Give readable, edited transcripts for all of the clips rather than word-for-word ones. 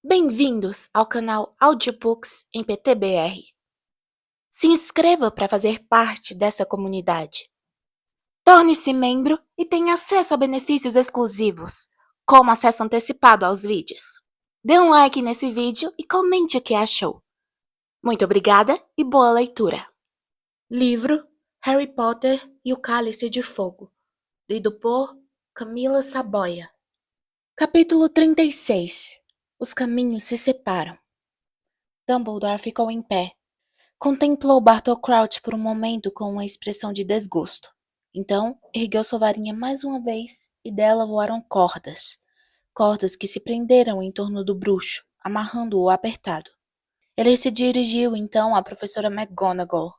Bem-vindos ao canal Audiobooks em PTBR. Se inscreva para fazer parte dessa comunidade. Torne-se membro e tenha acesso a benefícios exclusivos, como acesso antecipado aos vídeos. Dê um like nesse vídeo e comente o que achou. Muito obrigada e boa leitura. Livro Harry Potter e o Cálice de Fogo, lido por Camila Saboia. Capítulo 36. Os caminhos se separam. Dumbledore ficou em pé. Contemplou Bartol Crouch por um momento com uma expressão de desgosto. Então, ergueu sua varinha mais uma vez e dela voaram cordas. Cordas que se prenderam em torno do bruxo, amarrando-o apertado. Ele se dirigiu então à professora McGonagall.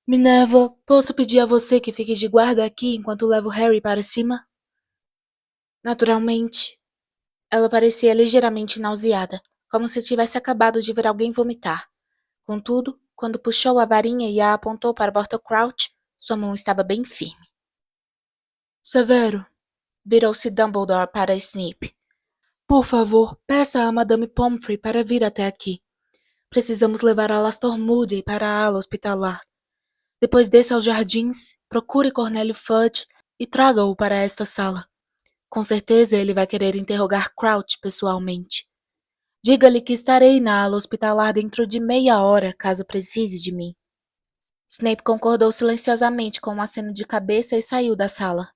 Minerva, posso pedir a você que fique de guarda aqui enquanto levo Harry para cima? Naturalmente. Ela parecia ligeiramente nauseada, como se tivesse acabado de ver alguém vomitar. Contudo, quando puxou a varinha e a apontou para Bartol Crouch, sua mão estava bem firme. Severo, virou-se Dumbledore para Snape. Por favor, peça a Madame Pomfrey para vir até aqui. Precisamos levar Alastor Moody para a ala hospitalar. Depois desça aos jardins, procure Cornélio Fudge e traga-o para esta sala. Com certeza ele vai querer interrogar Crouch pessoalmente. Diga-lhe que estarei na ala hospitalar dentro de meia hora, caso precise de mim. Snape concordou silenciosamente com um aceno de cabeça e saiu da sala.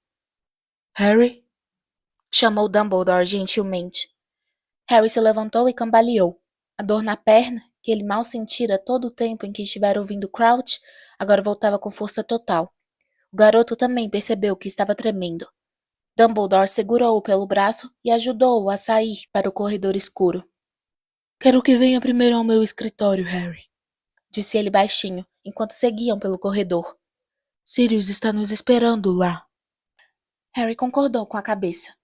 Harry? Chamou Dumbledore gentilmente. Harry se levantou e cambaleou. A dor na perna, que ele mal sentira todo o tempo em que estivera ouvindo Crouch, agora voltava com força total. O garoto também percebeu que estava tremendo. Dumbledore segurou-o pelo braço e ajudou-o a sair para o corredor escuro. Quero que venha primeiro ao meu escritório, Harry, disse ele baixinho, enquanto seguiam pelo corredor. Sirius está nos esperando lá. Harry concordou com a cabeça.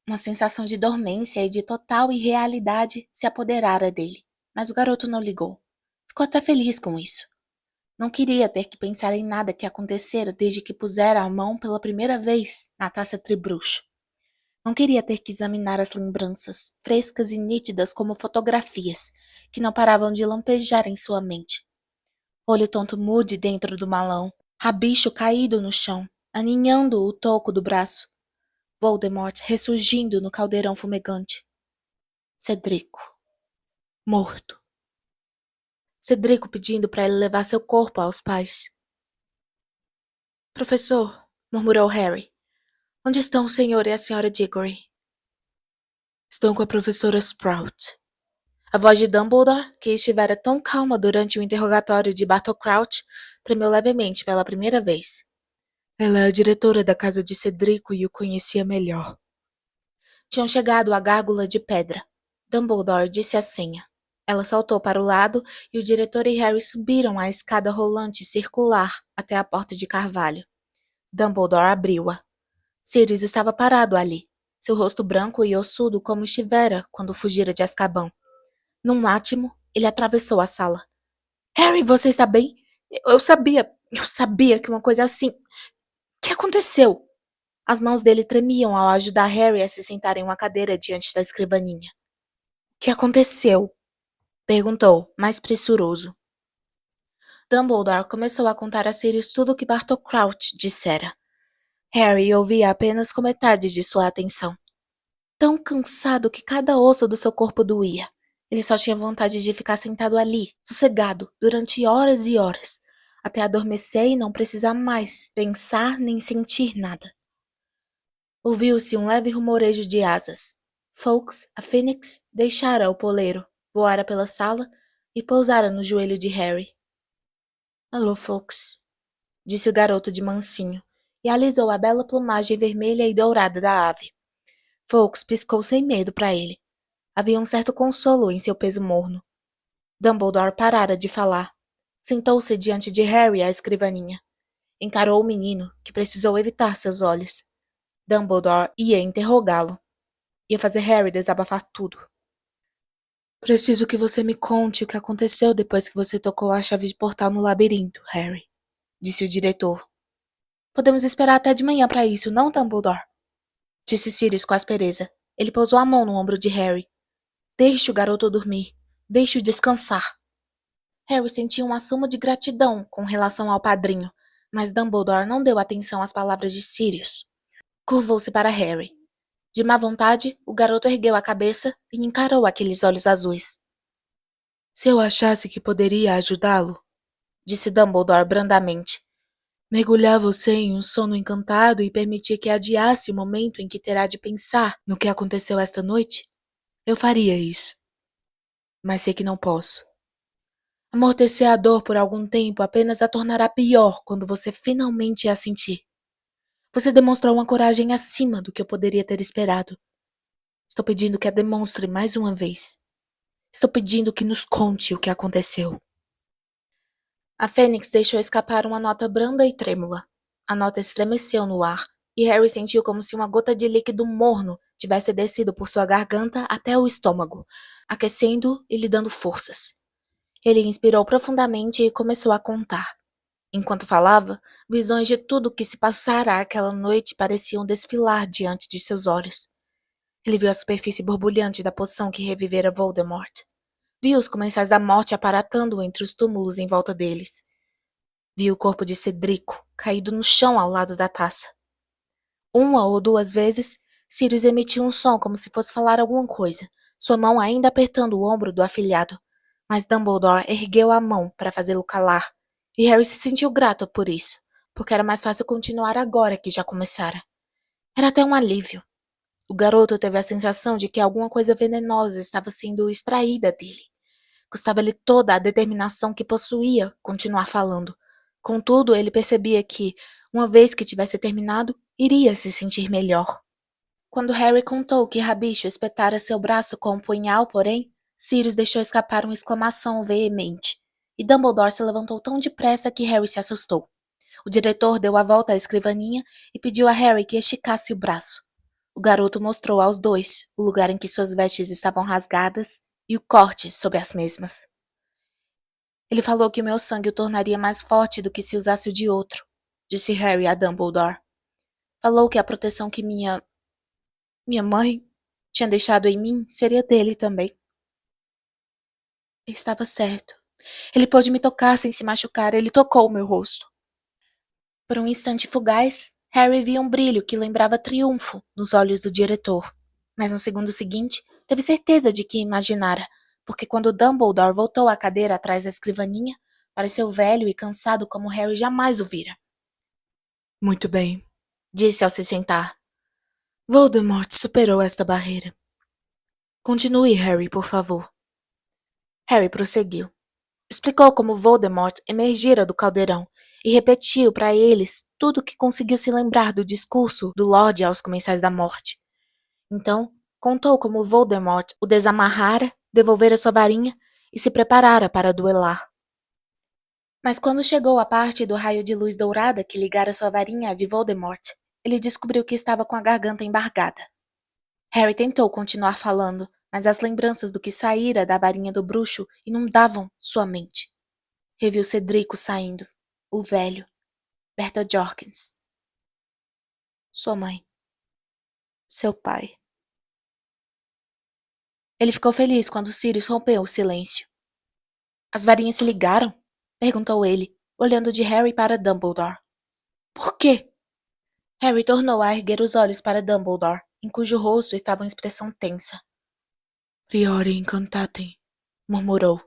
Uma sensação de dormência e de total irrealidade se apoderara dele, mas o garoto não ligou. Ficou até feliz com isso. Não queria ter que pensar em nada que acontecera desde que pusera a mão pela primeira vez na taça tribruxo. Não queria ter que examinar as lembranças, frescas e nítidas como fotografias, que não paravam de lampejar em sua mente. Olho tonto Moody dentro do malão, rabicho caído no chão, aninhando o toco do braço. Voldemort ressurgindo no caldeirão fumegante. Cedrico. Morto. Cedrico pedindo para ele levar seu corpo aos pais. Professor, murmurou Harry. Onde estão o senhor e a senhora Diggory? Estão com a professora Sprout. A voz de Dumbledore, que estivera tão calma durante o interrogatório de Bartol Crouch, tremeu levemente pela primeira vez. Ela é a diretora da casa de Cedrico e o conhecia melhor. Tinham chegado à gárgula de pedra. Dumbledore disse a senha. Ela saltou para o lado e o diretor e Harry subiram a escada rolante circular até a porta de carvalho. Dumbledore abriu-a. Sirius estava parado ali, seu rosto branco e ossudo como estivera quando fugira de Azkaban. Num átimo, ele atravessou a sala. Harry, você está bem? Eu sabia que uma coisa assim... O que aconteceu? As mãos dele tremiam ao ajudar Harry a se sentar em uma cadeira diante da escrivaninha. O que aconteceu? Perguntou, mais pressuroso. Dumbledore começou a contar a Sirius tudo o que Bartol Crouch dissera. Harry ouvia apenas com metade de sua atenção. Tão cansado que cada osso do seu corpo doía. Ele só tinha vontade de ficar sentado ali, sossegado, durante horas e horas, até adormecer e não precisar mais pensar nem sentir nada. Ouviu-se um leve rumorejo de asas. Fawkes, a Fênix, deixara o poleiro, voara pela sala e pousara no joelho de Harry. Alô, Fawkes, disse o garoto de mansinho, e alisou a bela plumagem vermelha e dourada da ave. Fawkes piscou sem medo para ele. Havia um certo consolo em seu peso morno. Dumbledore parara de falar. Sentou-se diante de Harry à escrivaninha. Encarou o menino, que precisou evitar seus olhos. Dumbledore ia interrogá-lo. Ia fazer Harry desabafar tudo. Preciso que você me conte o que aconteceu depois que você tocou a chave de portal no labirinto, Harry, disse o diretor. Podemos esperar até de manhã para isso, não, Dumbledore? Disse Sirius com aspereza. Ele pousou a mão no ombro de Harry. Deixe o garoto dormir. Deixe-o descansar. Harry sentiu um assomo de gratidão com relação ao padrinho, mas Dumbledore não deu atenção às palavras de Sirius. Curvou-se para Harry. De má vontade, o garoto ergueu a cabeça e encarou aqueles olhos azuis. Se eu achasse que poderia ajudá-lo, disse Dumbledore brandamente, mergulhar você em um sono encantado e permitir que adiasse o momento em que terá de pensar no que aconteceu esta noite, eu faria isso. Mas sei que não posso. Amortecer a dor por algum tempo apenas a tornará pior quando você finalmente a sentir. Você demonstrou uma coragem acima do que eu poderia ter esperado. Estou pedindo que a demonstre mais uma vez. Estou pedindo que nos conte o que aconteceu. A Fênix deixou escapar uma nota branda e trêmula. A nota estremeceu no ar, e Harry sentiu como se uma gota de líquido morno tivesse descido por sua garganta até o estômago, aquecendo e lhe dando forças. Ele inspirou profundamente e começou a contar. Enquanto falava, visões de tudo o que se passara aquela noite pareciam desfilar diante de seus olhos. Ele viu a superfície borbulhante da poção que revivera Voldemort. Viu os comensais da morte aparatando entre os túmulos em volta deles. Viu o corpo de Cedrico caído no chão ao lado da taça. Uma ou duas vezes, Sirius emitiu um som como se fosse falar alguma coisa, sua mão ainda apertando o ombro do afilhado. Mas Dumbledore ergueu a mão para fazê-lo calar, e Harry se sentiu grato por isso, porque era mais fácil continuar agora que já começara. Era até um alívio. O garoto teve a sensação de que alguma coisa venenosa estava sendo extraída dele. Custava-lhe toda a determinação que possuía continuar falando. Contudo, ele percebia que, uma vez que tivesse terminado, iria se sentir melhor. Quando Harry contou que Rabicho espetara seu braço com um punhal, porém, Sirius deixou escapar uma exclamação veemente, e Dumbledore se levantou tão depressa que Harry se assustou. O diretor deu a volta à escrivaninha e pediu a Harry que esticasse o braço. O garoto mostrou aos dois o lugar em que suas vestes estavam rasgadas e o corte sobre as mesmas. Ele falou que o meu sangue o tornaria mais forte do que se usasse o de outro, disse Harry a Dumbledore. Falou que a proteção que minha mãe tinha deixado em mim seria dele também. Ele estava certo. Ele pôde me tocar sem se machucar, ele tocou o meu rosto. Por um instante fugaz, Harry viu um brilho que lembrava triunfo nos olhos do diretor. Mas no segundo seguinte, teve certeza de que imaginara, porque quando Dumbledore voltou à cadeira atrás da escrivaninha, pareceu velho e cansado como Harry jamais o vira. Muito bem, disse ao se sentar. Voldemort superou esta barreira. Continue, Harry, por favor. Harry prosseguiu. Explicou como Voldemort emergira do caldeirão e repetiu para eles tudo o que conseguiu se lembrar do discurso do Lorde aos Comensais da Morte. Então, contou como Voldemort o desamarrara, devolvera sua varinha e se preparara para duelar. Mas quando chegou à parte do raio de luz dourada que ligara sua varinha à de Voldemort, ele descobriu que estava com a garganta embargada. Harry tentou continuar falando, mas as lembranças do que saíra da varinha do bruxo inundavam sua mente. Reviu Cedrico saindo, o velho, Berta Jorkins, sua mãe, seu pai. Ele ficou feliz quando Sirius rompeu o silêncio. As varinhas se ligaram? Perguntou ele, olhando de Harry para Dumbledore. Por quê? Harry tornou a erguer os olhos para Dumbledore, em cujo rosto estava uma expressão tensa. Priori incantatem, murmurou.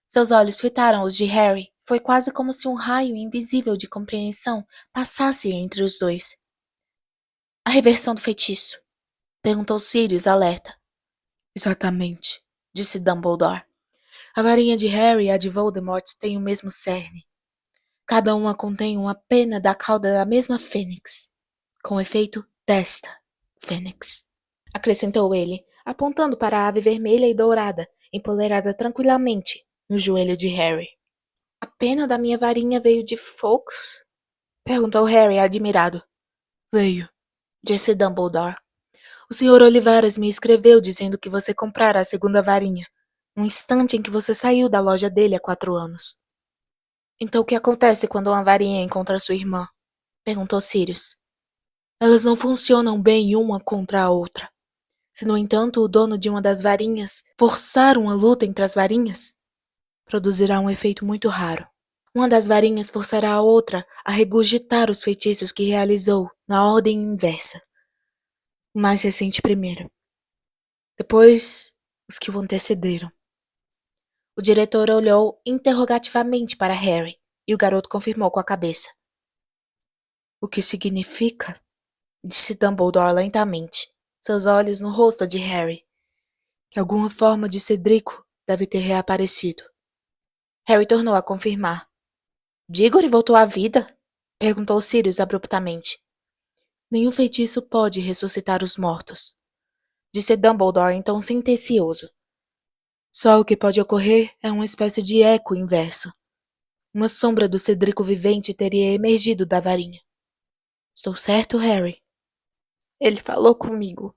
Seus olhos fitaram os de Harry. Foi quase como se um raio invisível de compreensão passasse entre os dois. A reversão do feitiço? Perguntou Sirius, alerta. Exatamente, disse Dumbledore. A varinha de Harry e a de Voldemort têm o mesmo cerne. Cada uma contém uma pena da cauda da mesma fênix, com o efeito desta fênix. Acrescentou ele, apontando para a ave vermelha e dourada, empoleirada tranquilamente no joelho de Harry. A pena da minha varinha veio de Fawkes? Perguntou Harry, admirado. Veio, disse Dumbledore. O Sr. Olivares me escreveu dizendo que você comprara a segunda varinha, no instante em que você saiu da loja dele há 4 anos. Então o que acontece quando uma varinha encontra sua irmã? Perguntou Sirius. Elas não funcionam bem uma contra a outra. Se, no entanto, o dono de uma das varinhas forçar uma luta entre as varinhas, produzirá um efeito muito raro. Uma das varinhas forçará a outra a regurgitar os feitiços que realizou na ordem inversa. O mais recente primeiro. Depois, os que o antecederam. O diretor olhou interrogativamente para Harry e o garoto confirmou com a cabeça. O que significa? Disse Dumbledore lentamente, seus olhos no rosto de Harry, que alguma forma de Cedrico deve ter reaparecido. Harry tornou a confirmar. Diggory voltou à vida? Perguntou Sirius abruptamente. Nenhum feitiço pode ressuscitar os mortos, disse Dumbledore em tom sentencioso. Só o que pode ocorrer é uma espécie de eco inverso. Uma sombra do Cedrico vivente teria emergido da varinha. Estou certo, Harry? Ele falou comigo,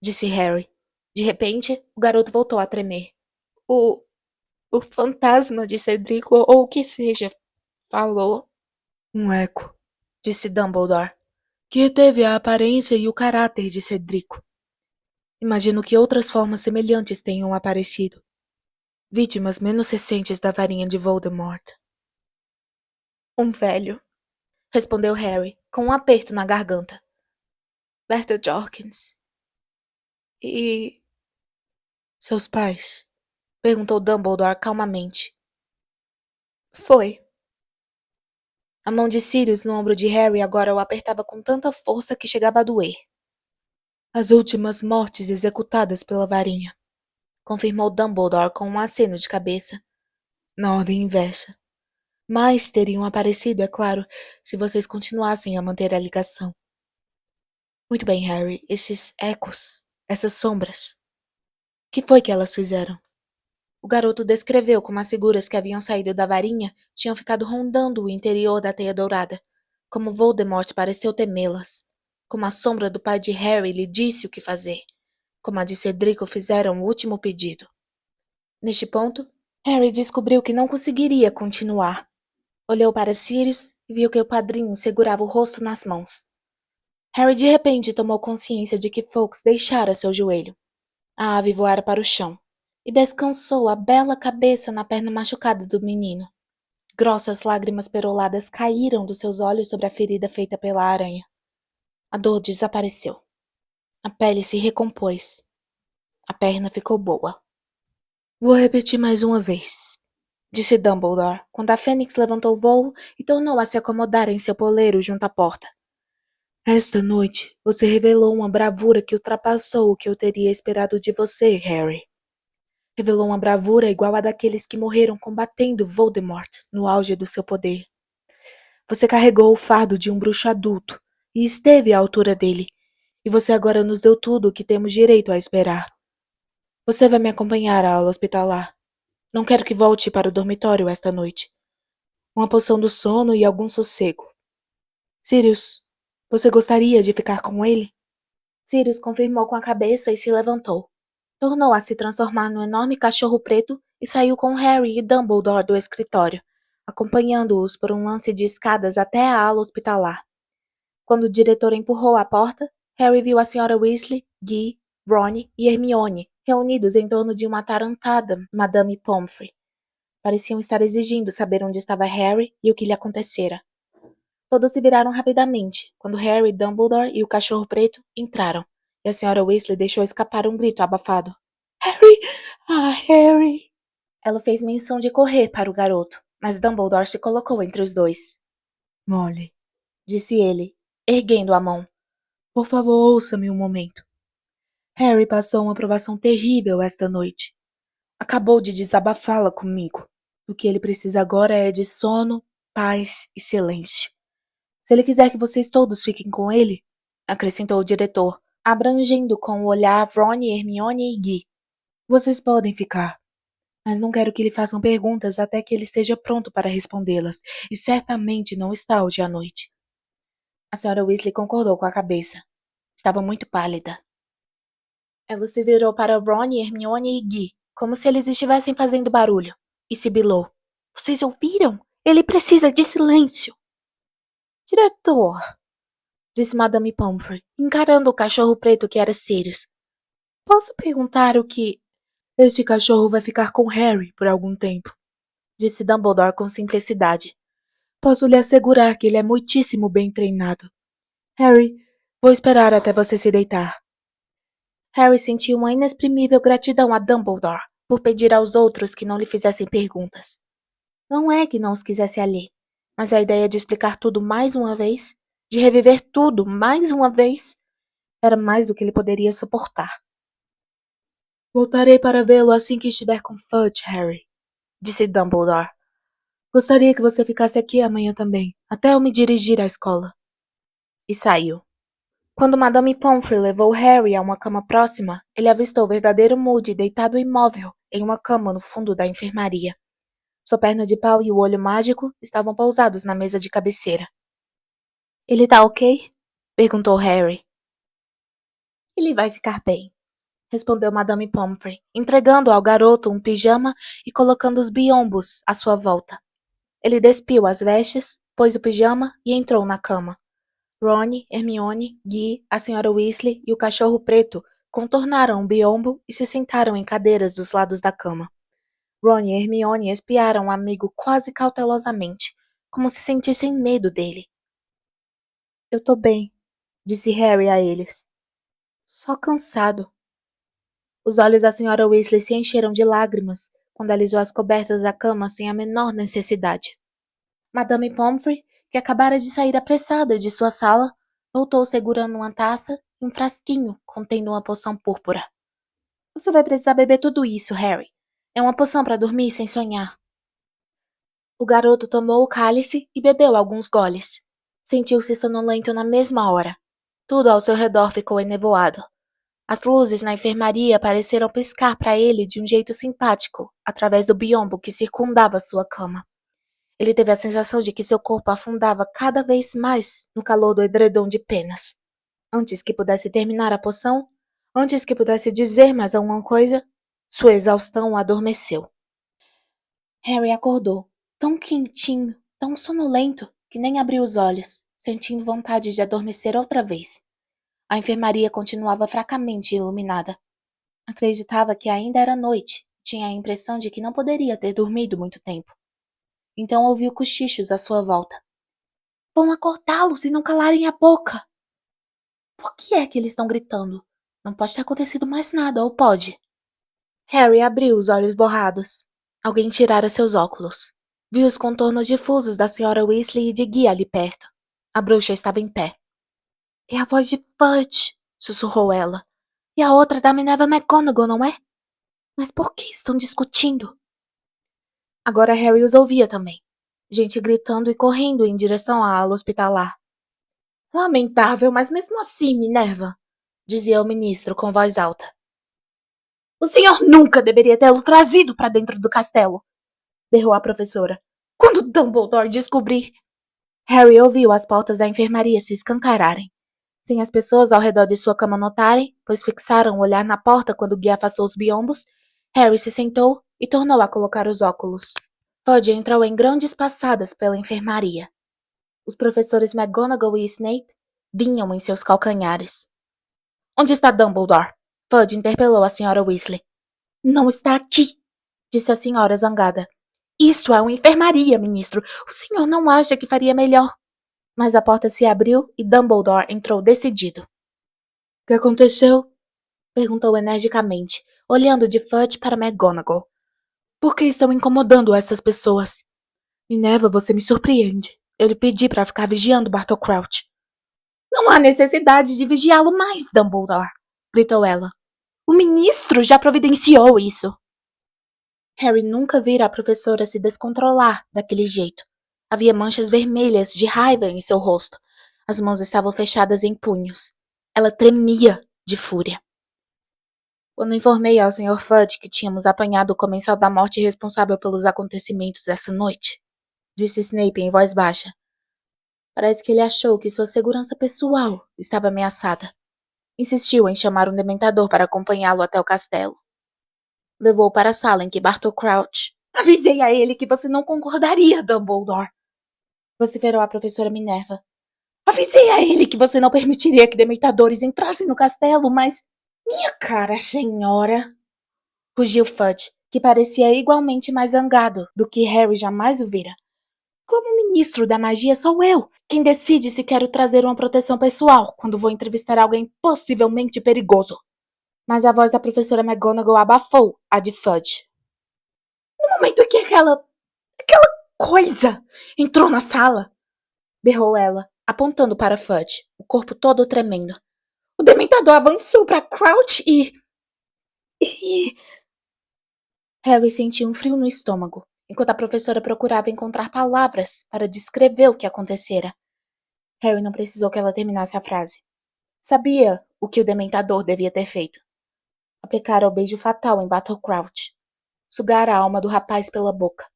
disse Harry. De repente, o garoto voltou a tremer. O fantasma de Cedrico, ou o que seja, falou. Um eco, disse Dumbledore, que teve a aparência e o caráter de Cedrico. Imagino que outras formas semelhantes tenham aparecido. Vítimas menos recentes da varinha de Voldemort. Um velho, respondeu Harry, com um aperto na garganta. Bertha Jorkins. E... seus pais? Perguntou Dumbledore calmamente. Foi. A mão de Sirius no ombro de Harry agora o apertava com tanta força que chegava a doer. As últimas mortes executadas pela varinha, confirmou Dumbledore com um aceno de cabeça. Na ordem inversa. Mais teriam aparecido, é claro, se vocês continuassem a manter a ligação. Muito bem, Harry, esses ecos, essas sombras. Que foi que elas fizeram? O garoto descreveu como as figuras que haviam saído da varinha tinham ficado rondando o interior da teia dourada, como Voldemort pareceu temê-las, como a sombra do pai de Harry lhe disse o que fazer, como a de Cedrico fizeram o último pedido. Neste ponto, Harry descobriu que não conseguiria continuar. Olhou para Sirius e viu que o padrinho segurava o rosto nas mãos. Harry de repente tomou consciência de que Fawkes deixara seu joelho. A ave voara para o chão e descansou a bela cabeça na perna machucada do menino. Grossas lágrimas peroladas caíram dos seus olhos sobre a ferida feita pela aranha. A dor desapareceu. A pele se recompôs. A perna ficou boa. Vou repetir mais uma vez, disse Dumbledore, quando a Fênix levantou voo e tornou a se acomodar em seu poleiro junto à porta. Esta noite, você revelou uma bravura que ultrapassou o que eu teria esperado de você, Harry. Revelou uma bravura igual a daqueles que morreram combatendo Voldemort no auge do seu poder. Você carregou o fardo de um bruxo adulto e esteve à altura dele, e você agora nos deu tudo o que temos direito a esperar. Você vai me acompanhar à aula hospitalar. Não quero que volte para o dormitório esta noite. Uma poção do sono e algum sossego. Sirius, você gostaria de ficar com ele? Sirius confirmou com a cabeça e se levantou. Tornou a se transformar num enorme cachorro preto e saiu com Harry e Dumbledore do escritório, acompanhando-os por um lance de escadas até a ala hospitalar. Quando o diretor empurrou a porta, Harry viu a Sra. Weasley, Guy, Ron e Hermione reunidos em torno de uma atarantada Madame Pomfrey. Pareciam estar exigindo saber onde estava Harry e o que lhe acontecera. Todos se viraram rapidamente, quando Harry, Dumbledore e o cachorro preto entraram, e a Sra. Weasley deixou escapar um grito abafado. Harry! Ah, Harry! Ela fez menção de correr para o garoto, mas Dumbledore se colocou entre os dois. Molly, disse ele, erguendo a mão. Por favor, ouça-me um momento. Harry passou uma provação terrível esta noite. Acabou de desabafá-la comigo. O que ele precisa agora é de sono, paz e silêncio. Se ele quiser que vocês todos fiquem com ele, acrescentou o diretor, abrangendo com o olhar Ron, Hermione e Guy. Vocês podem ficar, mas não quero que lhe façam perguntas até que ele esteja pronto para respondê-las, e certamente não está hoje à noite. A Sra. Weasley concordou com a cabeça. Estava muito pálida. Ela se virou para Ron, Hermione e Guy, como se eles estivessem fazendo barulho, e sibilou. Vocês ouviram? Ele precisa de silêncio. Diretor, disse Madame Pomfrey, encarando o cachorro preto que era Sirius. Posso perguntar o que... Este cachorro vai ficar com Harry por algum tempo, disse Dumbledore com simplicidade. Posso lhe assegurar que ele é muitíssimo bem treinado. Harry, vou esperar até você se deitar. Harry sentiu uma inexprimível gratidão a Dumbledore por pedir aos outros que não lhe fizessem perguntas. Não é que não os quisesse ali, mas a ideia de explicar tudo mais uma vez, de reviver tudo mais uma vez, era mais do que ele poderia suportar. Voltarei para vê-lo assim que estiver com Fudge, Harry, disse Dumbledore. Gostaria que você ficasse aqui amanhã também, até eu me dirigir à escola. E saiu. Quando Madame Pomfrey levou Harry a uma cama próxima, ele avistou o verdadeiro Moody deitado imóvel em uma cama no fundo da enfermaria. Sua perna de pau e o olho mágico estavam pousados na mesa de cabeceira. Ele tá ok? Perguntou Harry. Ele vai ficar bem, respondeu Madame Pomfrey, entregando ao garoto um pijama e colocando os biombos à sua volta. Ele despiu as vestes, pôs o pijama e entrou na cama. Ron, Hermione, Guy, a Sra. Weasley e o cachorro preto contornaram o biombo e se sentaram em cadeiras dos lados da cama. Ron e Hermione espiaram o amigo quase cautelosamente, como se sentissem medo dele. Eu tô bem, disse Harry a eles. Só cansado. Os olhos da Sra. Weasley se encheram de lágrimas quando alisou as cobertas da cama sem a menor necessidade. Madame Pomfrey, que acabara de sair apressada de sua sala, voltou segurando uma taça e um frasquinho contendo uma poção púrpura. Você vai precisar beber tudo isso, Harry. É uma poção para dormir sem sonhar. O garoto tomou o cálice e bebeu alguns goles. Sentiu-se sonolento na mesma hora. Tudo ao seu redor ficou enevoado. As luzes na enfermaria pareceram piscar para ele de um jeito simpático, através do biombo que circundava sua cama. Ele teve a sensação de que seu corpo afundava cada vez mais no calor do edredom de penas. Antes que pudesse terminar a poção, antes que pudesse dizer mais alguma coisa, sua exaustão o adormeceu. Harry acordou, tão quentinho, tão sonolento, que nem abriu os olhos, sentindo vontade de adormecer outra vez. A enfermaria continuava fracamente iluminada. Acreditava que ainda era noite, tinha a impressão de que não poderia ter dormido muito tempo. Então ouviu cochichos à sua volta. Vão acordá-lo se não calarem a boca! Por que é que eles estão gritando? Não pode ter acontecido mais nada, ou pode? Harry abriu os olhos borrados. Alguém tirara seus óculos. Viu os contornos difusos da Sra. Weasley e de Guy ali perto. A bruxa estava em pé. É a voz de Fudge, sussurrou ela. E a outra da Minerva McGonagall, não é? Mas por que estão discutindo? Agora Harry os ouvia também. Gente gritando e correndo em direção à ala hospitalar. Lamentável, mas mesmo assim, Minerva, dizia o ministro com voz alta. O senhor nunca deveria tê-lo trazido para dentro do castelo, berrou a professora. Quando Dumbledore descobrir... Harry ouviu as portas da enfermaria se escancararem. Sem as pessoas ao redor de sua cama notarem, pois fixaram o olhar na porta quando Guy afastou os biombos, Harry se sentou e tornou a colocar os óculos. Fudge entrou em grandes passadas pela enfermaria. Os professores McGonagall e Snape vinham em seus calcanhares. Onde está Dumbledore? Fudge interpelou a Sra. Weasley. Não está aqui, disse a senhora zangada. Isto é uma enfermaria, ministro. O senhor não acha que faria melhor? Mas a porta se abriu e Dumbledore entrou decidido. O que aconteceu? Perguntou energicamente, olhando de Fudge para McGonagall. Por que estão incomodando essas pessoas? Minerva, você me surpreende. Eu lhe pedi para ficar vigiando Bartol Crouch. Não há necessidade de vigiá-lo mais, Dumbledore, gritou ela. O ministro já providenciou isso. Harry nunca vira a professora se descontrolar daquele jeito. Havia manchas vermelhas de raiva em seu rosto. As mãos estavam fechadas em punhos. Ela tremia de fúria. Quando informei ao Sr. Fudge que tínhamos apanhado o comensal da morte responsável pelos acontecimentos dessa noite, disse Snape em voz baixa. Parece que ele achou que sua segurança pessoal estava ameaçada. Insistiu em chamar um dementador para acompanhá-lo até o castelo. Levou-o para a sala em que Bartol Crouch... Avisei a ele que você não concordaria, Dumbledore, vociferou a professora Minerva. Avisei a ele que você não permitiria que dementadores entrassem no castelo, mas... Minha cara, senhora! Rugiu Fudge, que parecia igualmente mais zangado do que Harry jamais o vira. Como ministro da magia sou eu quem decide se quero trazer uma proteção pessoal quando vou entrevistar alguém possivelmente perigoso. Mas a voz da professora McGonagall abafou a de Fudge. No momento em que aquela coisa entrou na sala, berrou ela, apontando para Fudge, o corpo todo tremendo. O dementador avançou para Crouch e... Harry sentiu um frio no estômago, enquanto a professora procurava encontrar palavras para descrever o que acontecera. Harry não precisou que ela terminasse a frase. Sabia o que o dementador devia ter feito. Aplicara o beijo fatal em Battle Crouch. Sugar a alma do rapaz pela boca.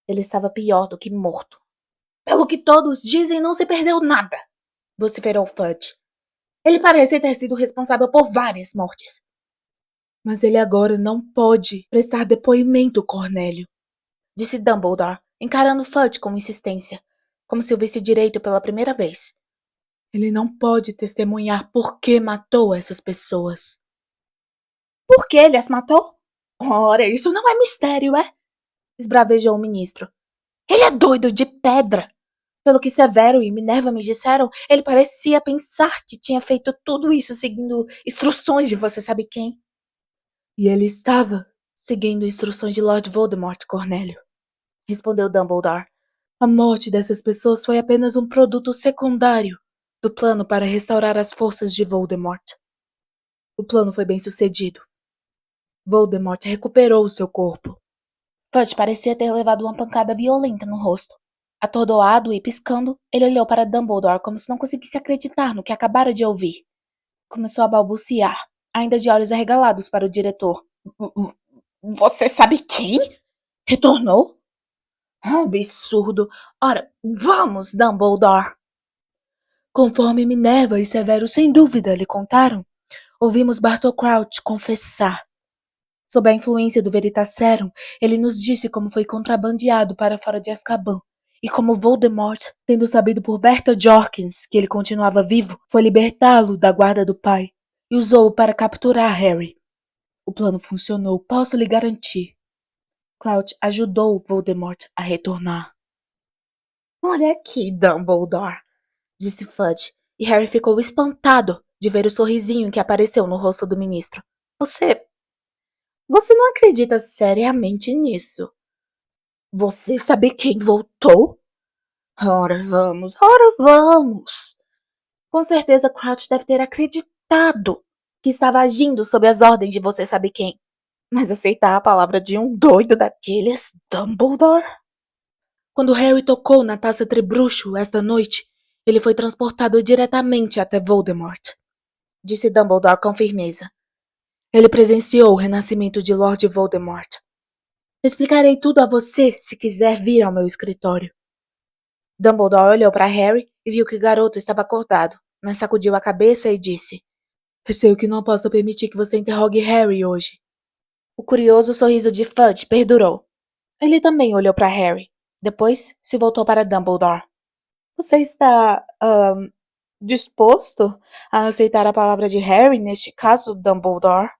Ele estava pior do que morto. Pelo que todos dizem, não se perdeu nada, vociferou Fudge. Ele parece ter sido responsável por várias mortes. Mas ele agora não pode prestar depoimento, Cornélio, disse Dumbledore, encarando Fudge com insistência, como se o visse direito pela primeira vez. Ele não pode testemunhar por que matou essas pessoas. Por que ele as matou? Ora, isso não é mistério, é? Esbravejou o ministro. Ele é doido de pedra. Pelo que Severo e Minerva me disseram, ele parecia pensar que tinha feito tudo isso seguindo instruções de você sabe quem. E ele estava seguindo instruções de Lord Voldemort, Cornélio, respondeu Dumbledore. A morte dessas pessoas foi apenas um produto secundário do plano para restaurar as forças de Voldemort. O plano foi bem sucedido. Voldemort recuperou seu corpo. Fudge parecia ter levado uma pancada violenta no rosto. Atordoado e piscando, ele olhou para Dumbledore como se não conseguisse acreditar no que acabara de ouvir. Começou a balbuciar, ainda de olhos arregalados para o diretor. Você sabe quem? Retornou? Absurdo. Ora, vamos, Dumbledore. Conforme Minerva e Severo sem dúvida lhe contaram, ouvimos Bartol Crouch confessar. Sob a influência do Veritaserum, ele nos disse como foi contrabandeado para fora de Azkaban, e como Voldemort, tendo sabido por Berta Jorkins que ele continuava vivo, foi libertá-lo da guarda do pai, e usou-o para capturar Harry. O plano funcionou, posso lhe garantir. Crouch ajudou Voldemort a retornar. Olha aqui, Dumbledore, disse Fudge, e Harry ficou espantado de ver o sorrisinho que apareceu no rosto do ministro. Você não acredita seriamente nisso? Você sabe quem voltou? Ora vamos. Com certeza Crouch deve ter acreditado que estava agindo sob as ordens de você sabe quem. Mas aceitar a palavra de um doido daqueles, Dumbledore? Quando Harry tocou na taça Trebruxo esta noite, ele foi transportado diretamente até Voldemort, disse Dumbledore com firmeza. Ele presenciou o renascimento de Lord Voldemort. Explicarei tudo a você se quiser vir ao meu escritório. Dumbledore olhou para Harry e viu que o garoto estava acordado, mas sacudiu a cabeça e disse: Receio que não possa permitir que você interrogue Harry hoje. O curioso sorriso de Fudge perdurou. Ele também olhou para Harry. Depois se voltou para Dumbledore. Você está, disposto a aceitar a palavra de Harry neste caso, Dumbledore?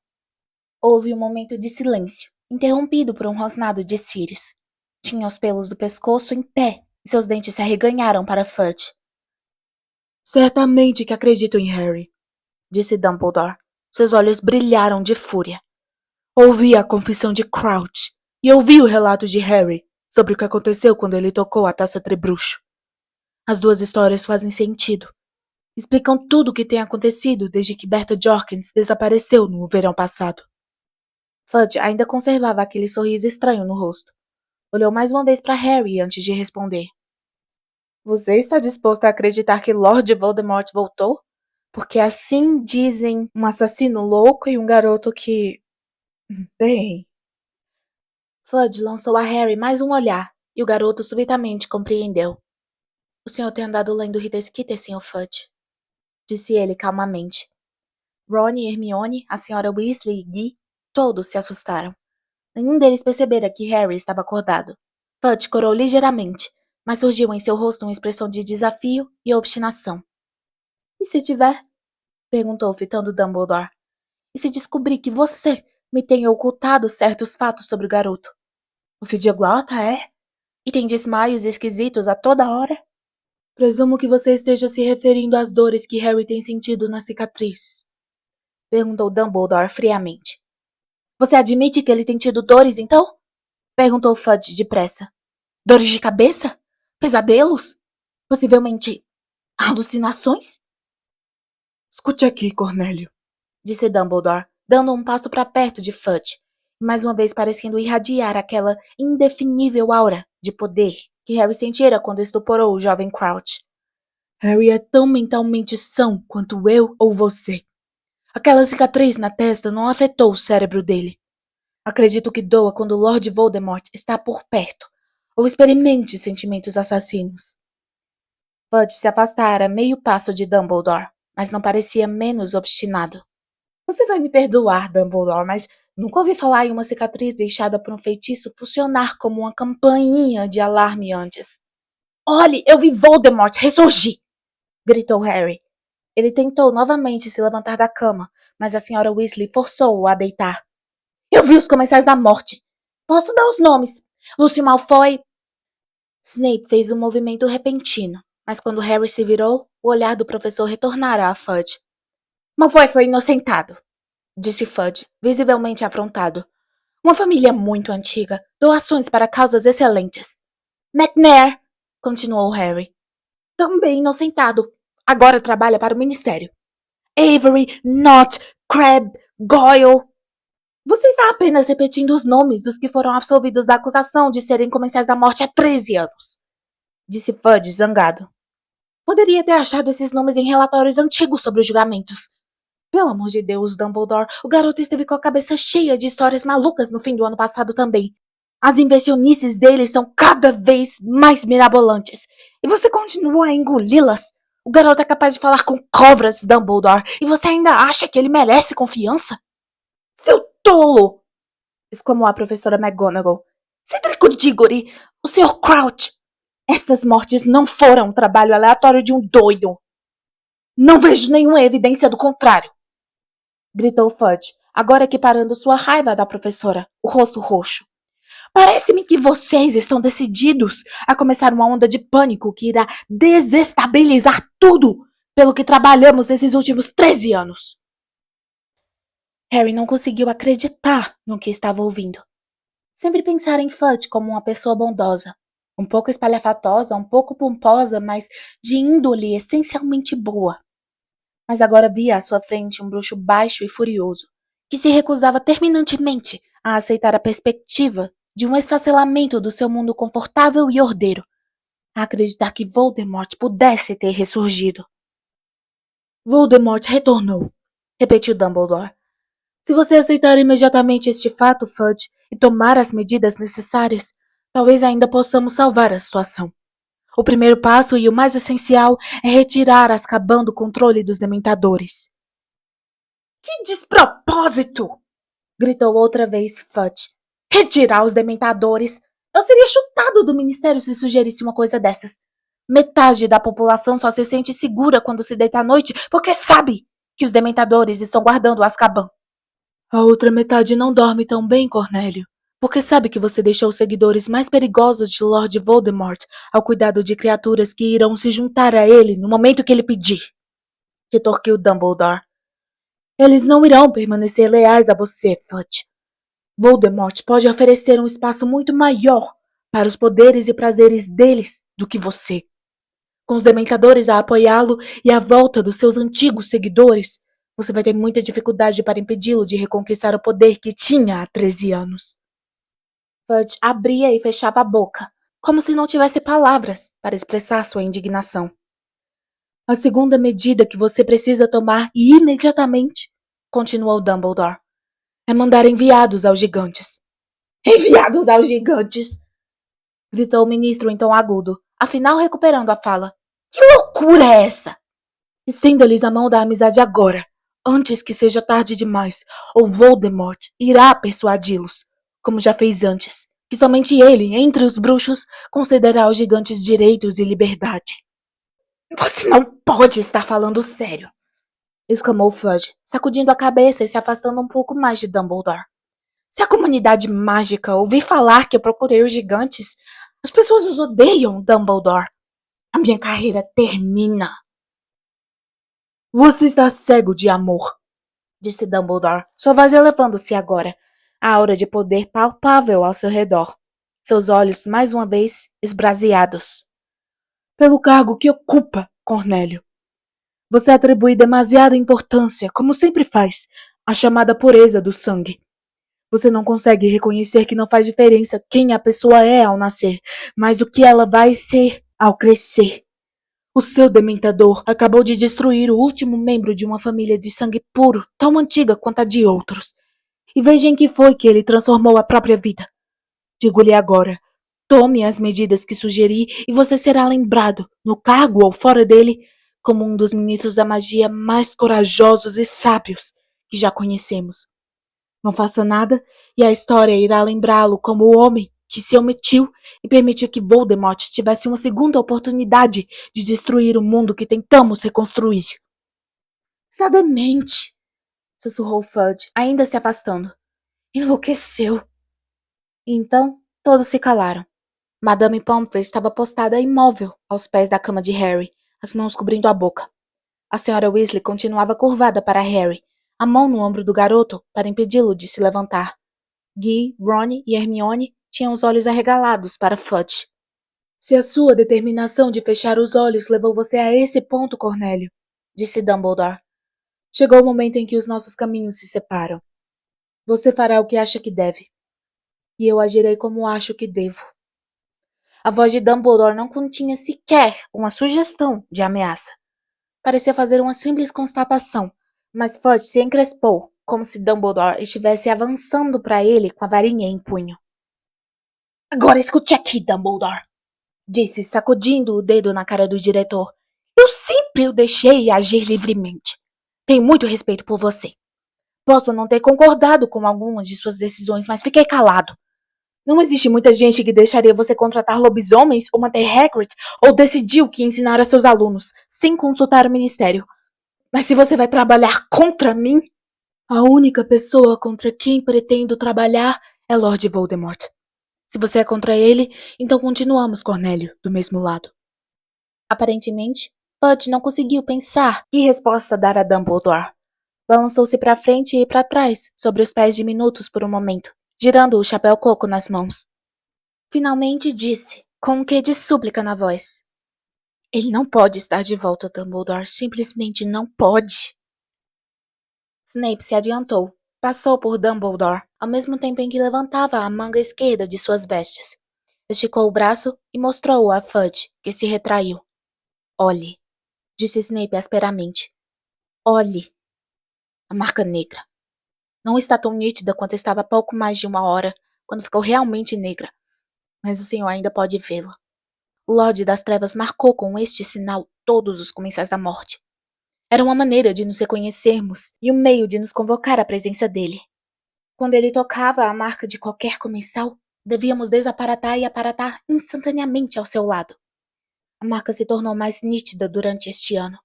Houve um momento de silêncio, interrompido por um rosnado de Sirius. Tinha os pelos do pescoço em pé e seus dentes se arreganharam para Fudge. Certamente que acredito em Harry, disse Dumbledore. Seus olhos brilharam de fúria. Ouvi a confissão de Crouch e ouvi o relato de Harry sobre o que aconteceu quando ele tocou a taça Trebruxo. As duas histórias fazem sentido. Explicam tudo o que tem acontecido desde que Berta Jorkins desapareceu no verão passado. Fudge ainda conservava aquele sorriso estranho no rosto. Olhou mais uma vez para Harry antes de responder. Você está disposto a acreditar que Lord Voldemort voltou? Porque assim dizem um assassino louco e um garoto que... Bem... Fudge lançou a Harry mais um olhar, e o garoto subitamente compreendeu. O senhor tem andado lendo Rita Skeeter, Sr. Fudge, disse ele calmamente. Ron e Hermione, a senhora Weasley e Guy, todos se assustaram. Nenhum deles percebera que Harry estava acordado. Fudge corou ligeiramente, mas surgiu em seu rosto uma expressão de desafio e obstinação. E se tiver? Perguntou, fitando Dumbledore. E se descobrir que você me tem ocultado certos fatos sobre o garoto? O Fidiglota é? E tem desmaios esquisitos a toda hora? Presumo que você esteja se referindo às dores que Harry tem sentido na cicatriz. Perguntou Dumbledore friamente. Você admite que ele tem tido dores, então? Perguntou Fudge depressa. Dores de cabeça? Pesadelos? Possivelmente alucinações? Escute aqui, Cornélio, disse Dumbledore, dando um passo para perto de Fudge, mais uma vez parecendo irradiar aquela indefinível aura de poder que Harry sentira quando estuporou o jovem Crouch. Harry é tão mentalmente são quanto eu ou você. Aquela cicatriz na testa não afetou o cérebro dele. Acredito que doa quando Lord Voldemort está por perto, ou experimente sentimentos assassinos. Fudge se afastara meio passo de Dumbledore, mas não parecia menos obstinado. Você vai me perdoar, Dumbledore, mas nunca ouvi falar em uma cicatriz deixada por um feitiço funcionar como uma campainha de alarme antes. Olhe, eu vi Voldemort ressurgir! Gritou Harry. Ele tentou novamente se levantar da cama, mas a senhora Weasley forçou-o a deitar. Eu vi os comensais da morte. Posso dar os nomes. Lúcio Malfoy... Snape fez um movimento repentino, mas quando Harry se virou, o olhar do professor retornara a Fudge. Malfoy foi inocentado, disse Fudge, visivelmente afrontado. Uma família muito antiga, doações para causas excelentes. McNair, continuou Harry, também inocentado. Agora trabalha para o Ministério. Avery, Nott, Crabbe, Goyle. Você está apenas repetindo os nomes dos que foram absolvidos da acusação de serem comensais da morte há 13 anos, disse Fudge zangado. Poderia ter achado esses nomes em relatórios antigos sobre os julgamentos. Pelo amor de Deus, Dumbledore, o garoto esteve com a cabeça cheia de histórias malucas no fim do ano passado também. As invencionices dele são cada vez mais mirabolantes. E você continua a engoli-las? O garoto é capaz de falar com cobras, Dumbledore, e você ainda acha que ele merece confiança? Seu tolo! Exclamou a professora McGonagall. Cedrico Diggory, o Sr. Crouch! Estas mortes não foram um trabalho aleatório de um doido. Não vejo nenhuma evidência do contrário. Gritou Fudge, agora equiparando sua raiva da professora, o rosto roxo. Parece-me que vocês estão decididos a começar uma onda de pânico que irá desestabilizar tudo pelo que trabalhamos nesses últimos 13 anos. Harry não conseguiu acreditar no que estava ouvindo. Sempre pensara em Fudge como uma pessoa bondosa, um pouco espalhafatosa, um pouco pomposa, mas de índole essencialmente boa. Mas agora via à sua frente um bruxo baixo e furioso, que se recusava terminantemente a aceitar a perspectiva de um esfacelamento do seu mundo confortável e ordeiro, a acreditar que Voldemort pudesse ter ressurgido. Voldemort retornou, repetiu Dumbledore. Se você aceitar imediatamente este fato, Fudge, e tomar as medidas necessárias, talvez ainda possamos salvar a situação. O primeiro passo e o mais essencial é retirar Azkaban do controle dos dementadores. Que despropósito! Gritou outra vez Fudge. Retirar os dementadores! Eu seria chutado do ministério se sugerisse uma coisa dessas. Metade da população só se sente segura quando se deita à noite porque sabe que os dementadores estão guardando Azkaban. A outra metade não dorme tão bem, Cornélio, porque sabe que você deixou os seguidores mais perigosos de Lord Voldemort ao cuidado de criaturas que irão se juntar a ele no momento que ele pedir, retorquiu Dumbledore. Eles não irão permanecer leais a você, Fudge. Voldemort pode oferecer um espaço muito maior para os poderes e prazeres deles do que você. Com os dementadores a apoiá-lo e a volta dos seus antigos seguidores, você vai ter muita dificuldade para impedi-lo de reconquistar o poder que tinha há 13 anos. Fudge abria e fechava a boca, como se não tivesse palavras para expressar sua indignação. A segunda medida que você precisa tomar imediatamente, continuou Dumbledore, é mandar enviados aos gigantes. Enviados aos gigantes! Gritou o ministro em tom agudo, afinal recuperando a fala. Que loucura é essa? Estenda-lhes a mão da amizade agora, antes que seja tarde demais, ou Voldemort irá persuadi-los, como já fez antes, que somente ele, entre os bruxos, concederá aos gigantes direitos e liberdade. Você não pode estar falando sério, exclamou Fudge, sacudindo a cabeça e se afastando um pouco mais de Dumbledore. Se a comunidade mágica ouvir falar que eu procurei os gigantes, as pessoas os odeiam, Dumbledore. A minha carreira termina. Você está cego de amor, disse Dumbledore, sua voz elevando-se agora, a aura de poder palpável ao seu redor, seus olhos mais uma vez esbraseados. Pelo cargo que ocupa, Cornélio. Você atribui demasiada importância, como sempre faz, à chamada pureza do sangue. Você não consegue reconhecer que não faz diferença quem a pessoa é ao nascer, mas o que ela vai ser ao crescer. O seu dementador acabou de destruir o último membro de uma família de sangue puro, tão antiga quanto a de outros. E veja em que foi que ele transformou a própria vida. Digo-lhe agora, tome as medidas que sugeri e você será lembrado, no cargo ou fora dele, como um dos ministros da magia mais corajosos e sábios que já conhecemos. Não faça nada e a história irá lembrá-lo como o homem que se omitiu e permitiu que Voldemort tivesse uma segunda oportunidade de destruir o mundo que tentamos reconstruir. Está demente, sussurrou Fudge, ainda se afastando. Enlouqueceu. Então, todos se calaram. Madame Pomfrey estava postada imóvel aos pés da cama de Harry, as mãos cobrindo a boca. A senhora Weasley continuava curvada para Harry, a mão no ombro do garoto para impedi-lo de se levantar. Guy, Ron e Hermione tinham os olhos arregalados para Fudge. Se a sua determinação de fechar os olhos levou você a esse ponto, Cornélio, disse Dumbledore. Chegou o momento em que os nossos caminhos se separam. Você fará o que acha que deve. E eu agirei como acho que devo. A voz de Dumbledore não continha sequer uma sugestão de ameaça. Parecia fazer uma simples constatação, mas Fudge se encrespou, como se Dumbledore estivesse avançando para ele com a varinha em punho. Agora escute aqui, Dumbledore, disse, sacudindo o dedo na cara do diretor. Eu sempre o deixei agir livremente. Tenho muito respeito por você. Posso não ter concordado com algumas de suas decisões, mas fiquei calado. Não existe muita gente que deixaria você contratar lobisomens ou manter Hagrid ou decidir o que ensinar a seus alunos, sem consultar o ministério. Mas se você vai trabalhar contra mim, a única pessoa contra quem pretendo trabalhar é Lord Voldemort. Se você é contra ele, então continuamos, Cornélio, do mesmo lado. Aparentemente, Fudge não conseguiu pensar que resposta dar a Dumbledore. Balançou-se para frente e para trás, sobre os pés diminutos por um momento, girando o chapéu coco nas mãos. Finalmente disse, com um quê de súplica na voz. Ele não pode estar de volta, Dumbledore. Simplesmente não pode. Snape se adiantou, passou por Dumbledore, ao mesmo tempo em que levantava a manga esquerda de suas vestes. Esticou o braço e mostrou-o a Fudge, que se retraiu. Olhe, disse Snape asperamente. Olhe. A marca negra. Não está tão nítida quanto estava há pouco mais de uma hora, quando ficou realmente negra. Mas o senhor ainda pode vê-la. O Lorde das Trevas marcou com este sinal todos os comensais da morte. Era uma maneira de nos reconhecermos e um meio de nos convocar à presença dele. Quando ele tocava a marca de qualquer comensal, devíamos desaparatar e aparatar instantaneamente ao seu lado. A marca se tornou mais nítida durante este ano.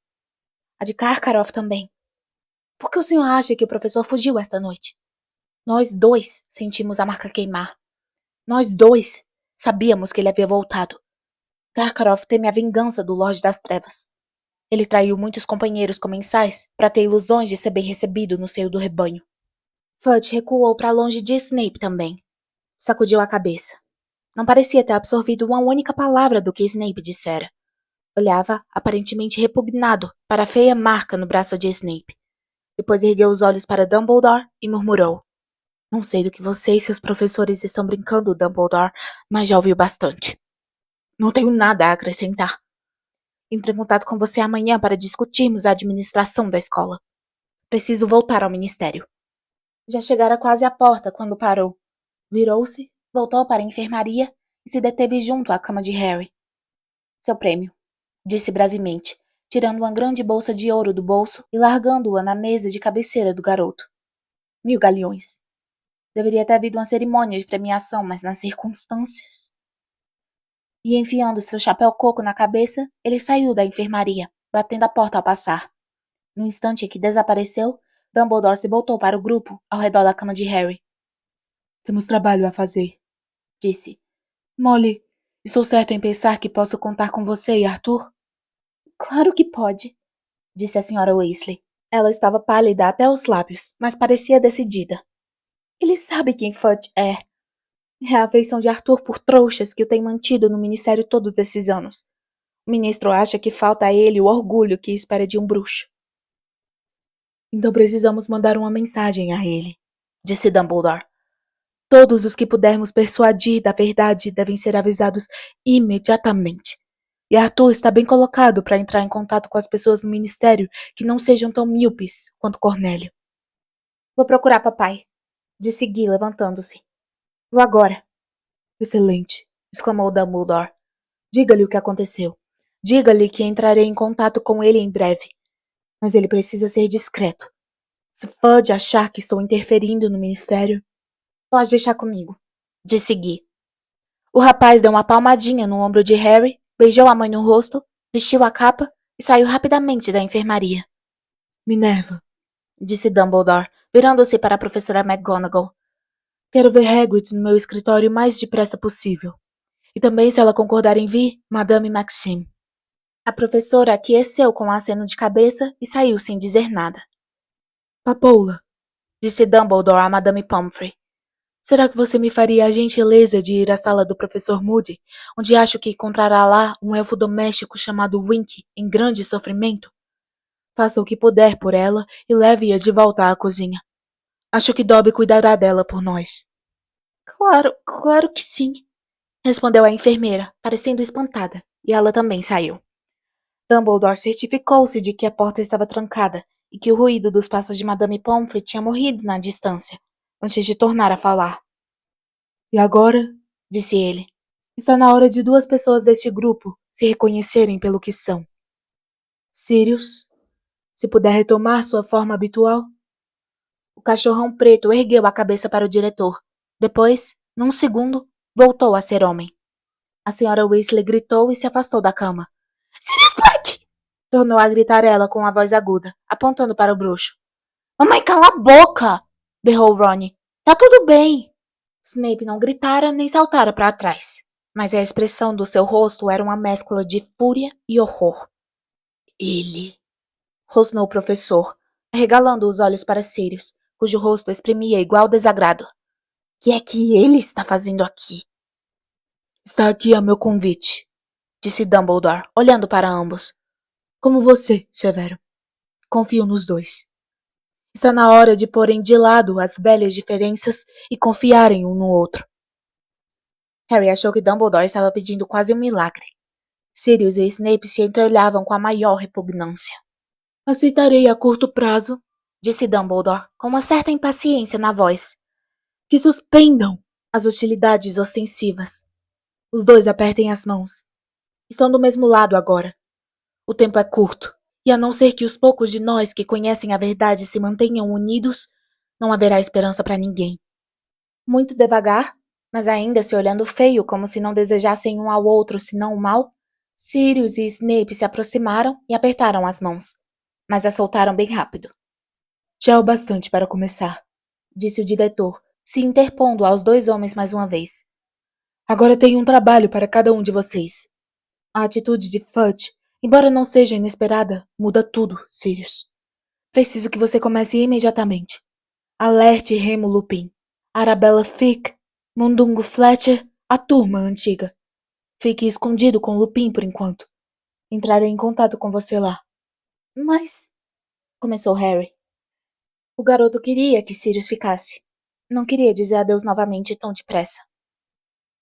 A de Karkaroff também. Por que o senhor acha que o professor fugiu esta noite? Nós dois sentimos a marca queimar. Nós dois sabíamos que ele havia voltado. Karkaroff teme a vingança do Lorde das Trevas. Ele traiu muitos companheiros comensais para ter ilusões de ser bem recebido no seio do rebanho. Fudge recuou para longe de Snape também. Sacudiu a cabeça. Não parecia ter absorvido uma única palavra do que Snape dissera. Olhava, aparentemente repugnado, para a feia marca no braço de Snape. Depois ergueu os olhos para Dumbledore e murmurou. Não sei do que você e seus professores estão brincando, Dumbledore, mas já ouviu bastante. Não tenho nada a acrescentar. Entre em contato com você amanhã para discutirmos a administração da escola. Preciso voltar ao ministério. Já chegara quase à porta quando parou. Virou-se, voltou para a enfermaria e se deteve junto à cama de Harry. Seu prêmio, disse brevemente, tirando uma grande bolsa de ouro do bolso e largando-a na mesa de cabeceira do garoto. 1000 galeões. Deveria ter havido uma cerimônia de premiação, mas nas circunstâncias... E enfiando seu chapéu coco na cabeça, ele saiu da enfermaria, batendo a porta ao passar. No instante em que desapareceu, Dumbledore se voltou para o grupo ao redor da cama de Harry. Temos trabalho a fazer, disse. Molly, estou certo em pensar que posso contar com você e Arthur? Claro que pode, disse a senhora Weasley. Ela estava pálida até os lábios, mas parecia decidida. Ele sabe quem Fudge é. É a afeição de Arthur por trouxas que o tem mantido no ministério todos esses anos. O ministro acha que falta a ele o orgulho que espera de um bruxo. Então precisamos mandar uma mensagem a ele, disse Dumbledore. Todos os que pudermos persuadir da verdade devem ser avisados imediatamente. E Arthur está bem colocado para entrar em contato com as pessoas no ministério que não sejam tão míopes quanto Cornélio. Vou procurar papai, disse Guy levantando-se. Vou agora. Excelente, exclamou Dumbledore. Diga-lhe o que aconteceu. Diga-lhe que entrarei em contato com ele em breve. Mas ele precisa ser discreto. Se Fudge achar que estou interferindo no ministério... Pode deixar comigo, disse Guy. O rapaz deu uma palmadinha no ombro de Harry, beijou a mãe no rosto, vestiu a capa e saiu rapidamente da enfermaria. Minerva, disse Dumbledore, virando-se para a professora McGonagall. Quero ver Hagrid no meu escritório o mais depressa possível. E também, se ela concordar em vir, Madame Maxime. A professora aqueceu com um aceno de cabeça e saiu sem dizer nada. Papoula, disse Dumbledore a Madame Pomfrey. Será que você me faria a gentileza de ir à sala do professor Moody, onde acho que encontrará lá um elfo doméstico chamado Wink, em grande sofrimento? Faça o que puder por ela e leve-a de volta à cozinha. Acho que Dobby cuidará dela por nós. Claro que sim, respondeu a enfermeira, parecendo espantada, e ela também saiu. Dumbledore certificou-se de que a porta estava trancada e que o ruído dos passos de Madame Pomfrey tinha morrido na distância, antes de tornar a falar. E agora, disse ele, está na hora de duas pessoas deste grupo se reconhecerem pelo que são. Sirius, se puder retomar sua forma habitual. O cachorrão preto ergueu a cabeça para o diretor. Depois, num segundo, voltou a ser homem. A senhora Weasley gritou e se afastou da cama. Sirius Black! Tornou a gritar ela com a voz aguda, apontando para o bruxo. Mamãe, cala a boca! Berrou Ron. Tá tudo bem. Snape não gritara nem saltara para trás, mas a expressão do seu rosto era uma mescla de fúria e horror. Ele, rosnou o professor, arregalando os olhos para Sirius, cujo rosto exprimia igual desagrado. Que é que ele está fazendo aqui? Está aqui a meu convite, disse Dumbledore, olhando para ambos. Como você, Severo. Confio nos dois. Está na hora de porem de lado as velhas diferenças e confiarem um no outro. Harry achou que Dumbledore estava pedindo quase um milagre. Sirius e Snape se entreolhavam com a maior repugnância. Aceitarei a curto prazo, disse Dumbledore, com uma certa impaciência na voz. Que suspendam as hostilidades ostensivas. Os dois apertem as mãos. Estão do mesmo lado agora. O tempo é curto, e a não ser que os poucos de nós que conhecem a verdade se mantenham unidos, não haverá esperança para ninguém. Muito devagar, mas ainda se olhando feio como se não desejassem um ao outro senão o mal, Sirius e Snape se aproximaram e apertaram as mãos, mas as soltaram bem rápido. Já é o bastante para começar, disse o diretor, se interpondo aos dois homens mais uma vez. Agora tenho um trabalho para cada um de vocês. A atitude de Fudge, embora não seja inesperada, muda tudo, Sirius. Preciso que você comece imediatamente. Alerte Remo Lupin, Arabella Fick, Mundungo Fletcher, a turma antiga. Fique escondido com Lupin por enquanto. Entrarei em contato com você lá. Mas... começou Harry. O garoto queria que Sirius ficasse. Não queria dizer adeus novamente tão depressa.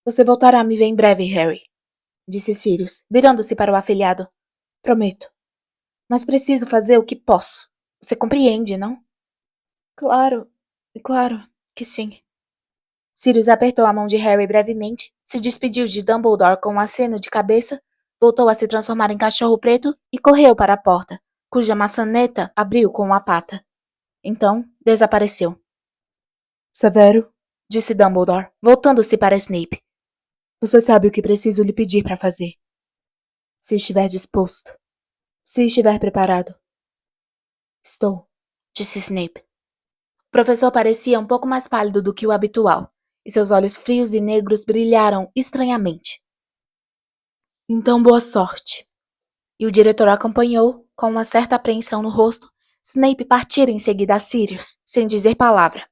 Você voltará a me ver em breve, Harry, disse Sirius, virando-se para o afilhado. Prometo. Mas preciso fazer o que posso. Você compreende, não? Claro que sim. Sirius apertou a mão de Harry brevemente, se despediu de Dumbledore com um aceno de cabeça, voltou a se transformar em cachorro preto e correu para a porta, cuja maçaneta abriu com uma pata. Então, desapareceu. Severo, disse Dumbledore, voltando-se para Snape. Você sabe o que preciso lhe pedir para fazer. Se estiver disposto. Se estiver preparado. Estou, disse Snape. O professor parecia um pouco mais pálido do que o habitual, e seus olhos frios e negros brilharam estranhamente. Então boa sorte. E o diretor acompanhou, com uma certa apreensão no rosto, Snape partir em seguida a Sirius, sem dizer palavra.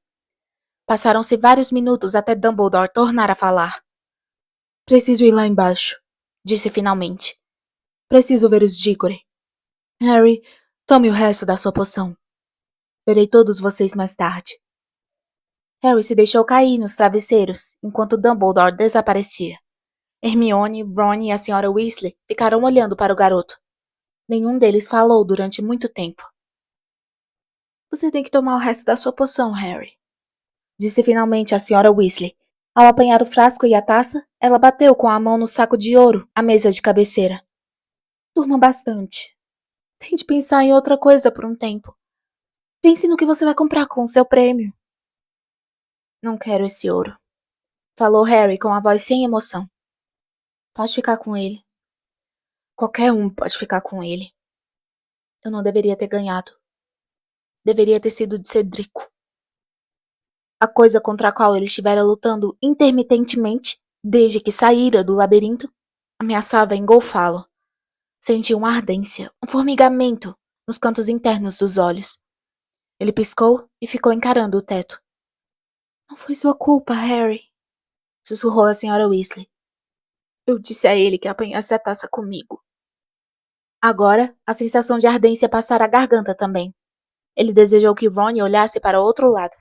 Passaram-se vários minutos até Dumbledore tornar a falar. Preciso ir lá embaixo, disse finalmente. Preciso ver os Diggory. Harry, tome o resto da sua poção. Verei todos vocês mais tarde. Harry se deixou cair nos travesseiros, enquanto Dumbledore desaparecia. Hermione, Ron e a Sra. Weasley ficaram olhando para o garoto. Nenhum deles falou durante muito tempo. Você tem que tomar o resto da sua poção, Harry, disse finalmente a Sra. Weasley. Ao apanhar o frasco e a taça, ela bateu com a mão no saco de ouro, à mesa de cabeceira. Durma bastante. Tente pensar em outra coisa por um tempo. Pense no que você vai comprar com o seu prêmio. Não quero esse ouro, falou Harry com a voz sem emoção. Pode ficar com ele. Qualquer um pode ficar com ele. Eu não deveria ter ganhado. Deveria ter sido de Cedrico. A coisa contra a qual ele estivera lutando intermitentemente, desde que saíra do labirinto, ameaçava engolfá-lo. Sentiu uma ardência, um formigamento nos cantos internos dos olhos. Ele piscou e ficou encarando o teto. Não foi sua culpa, Harry, sussurrou a Sra. Weasley. Eu disse a ele que apanhasse a taça comigo. Agora, a sensação de ardência passara a garganta também. Ele desejou que Ron olhasse para o outro lado.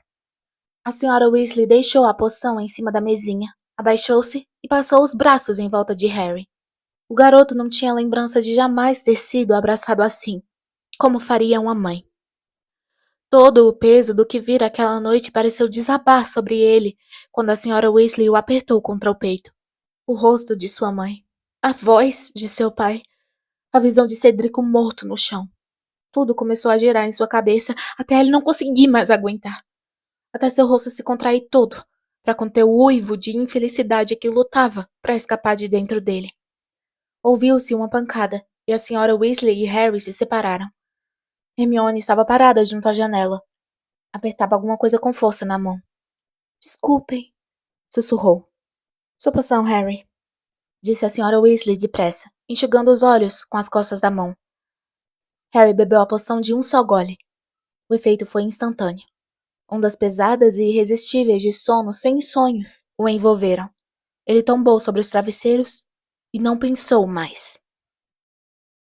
A Sra. Weasley deixou a poção em cima da mesinha, abaixou-se e passou os braços em volta de Harry. O garoto não tinha lembrança de jamais ter sido abraçado assim, como faria uma mãe. Todo o peso do que vira aquela noite pareceu desabar sobre ele quando a Sra. Weasley o apertou contra o peito. O rosto de sua mãe, a voz de seu pai, a visão de Cedrico morto no chão. Tudo começou a girar em sua cabeça até ele não conseguir mais aguentar. Até seu rosto se contrair todo, para conter o uivo de infelicidade que lutava para escapar de dentro dele. Ouviu-se uma pancada, e a Sra. Weasley e Harry se separaram. Hermione estava parada junto à janela. Apertava alguma coisa com força na mão. Desculpem, sussurrou. Sua poção, Harry, disse a Sra. Weasley depressa, enxugando os olhos com as costas da mão. Harry bebeu a poção de um só gole. O efeito foi instantâneo. Ondas pesadas e irresistíveis de sono sem sonhos o envolveram. Ele tombou sobre os travesseiros e não pensou mais.